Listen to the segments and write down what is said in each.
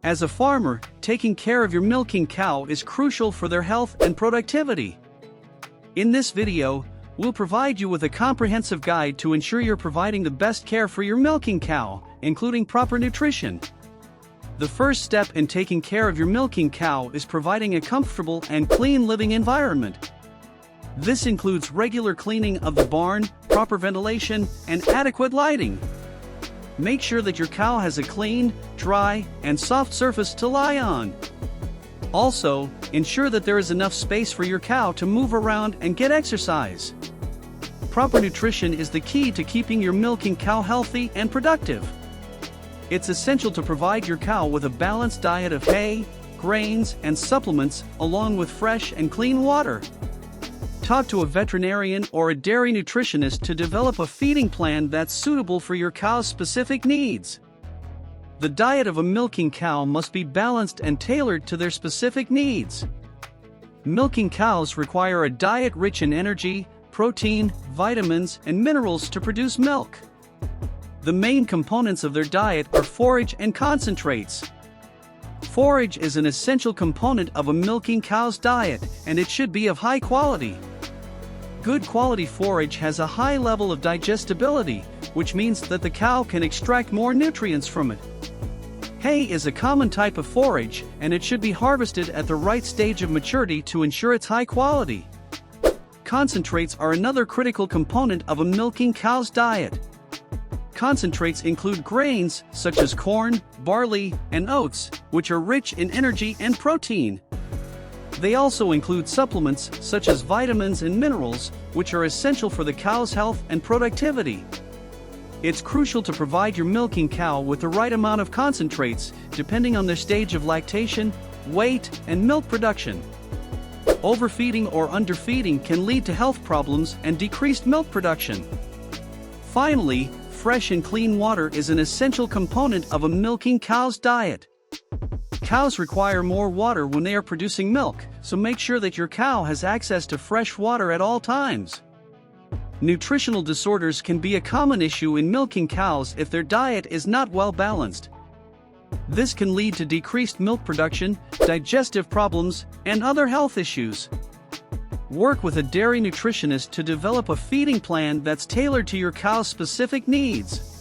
As a farmer, taking care of your milking cow is crucial for their health and productivity. In this video, we'll provide you with a comprehensive guide to ensure you're providing the best care for your milking cow, including proper nutrition. The first step in taking care of your milking cow is providing a comfortable and clean living environment. This includes regular cleaning of the barn, proper ventilation, and adequate lighting. Make sure that your cow has a clean, dry, and soft surface to lie on. Also, ensure that there is enough space for your cow to move around and get exercise. Proper nutrition is the key to keeping your milking cow healthy and productive. It's essential to provide your cow with a balanced diet of hay, grains, and supplements, along with fresh and clean water. Talk to a veterinarian or a dairy nutritionist to develop a feeding plan that's suitable for your cow's specific needs. The diet of a milking cow must be balanced and tailored to their specific needs. Milking cows require a diet rich in energy, protein, vitamins, and minerals to produce milk. The main components of their diet are forage and concentrates. Forage is an essential component of a milking cow's diet, and it should be of high quality. Good quality forage has a high level of digestibility, which means that the cow can extract more nutrients from it. Hay is a common type of forage, and it should be harvested at the right stage of maturity to ensure its high quality. Concentrates are another critical component of a milking cow's diet. Concentrates include grains such as corn, barley, and oats, which are rich in energy and protein. They also include supplements such as vitamins and minerals, which are essential for the cow's health and productivity. It's crucial to provide your milking cow with the right amount of concentrates, depending on their stage of lactation, weight, and milk production. Overfeeding or underfeeding can lead to health problems and decreased milk production. Finally, fresh and clean water is an essential component of a milking cow's diet. Cows require more water when they are producing milk, so make sure that your cow has access to fresh water at all times. Nutritional disorders can be a common issue in milking cows if their diet is not well balanced. This can lead to decreased milk production, digestive problems, and other health issues. Work with a dairy nutritionist to develop a feeding plan that's tailored to your cow's specific needs.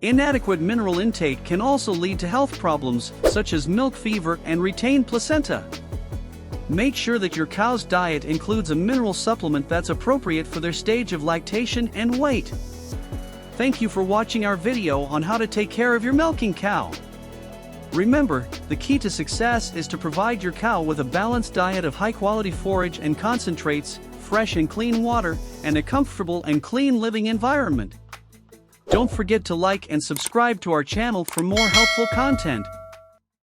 Inadequate mineral intake can also lead to health problems such as milk fever and retained placenta. Make sure that your cow's diet includes a mineral supplement that's appropriate for their stage of lactation and weight. Thank you for watching our video on how to take care of your milking cow. Remember, the key to success is to provide your cow with a balanced diet of high-quality forage and concentrates, fresh and clean water, and a comfortable and clean living environment. Don't forget to like and subscribe to our channel for more helpful content.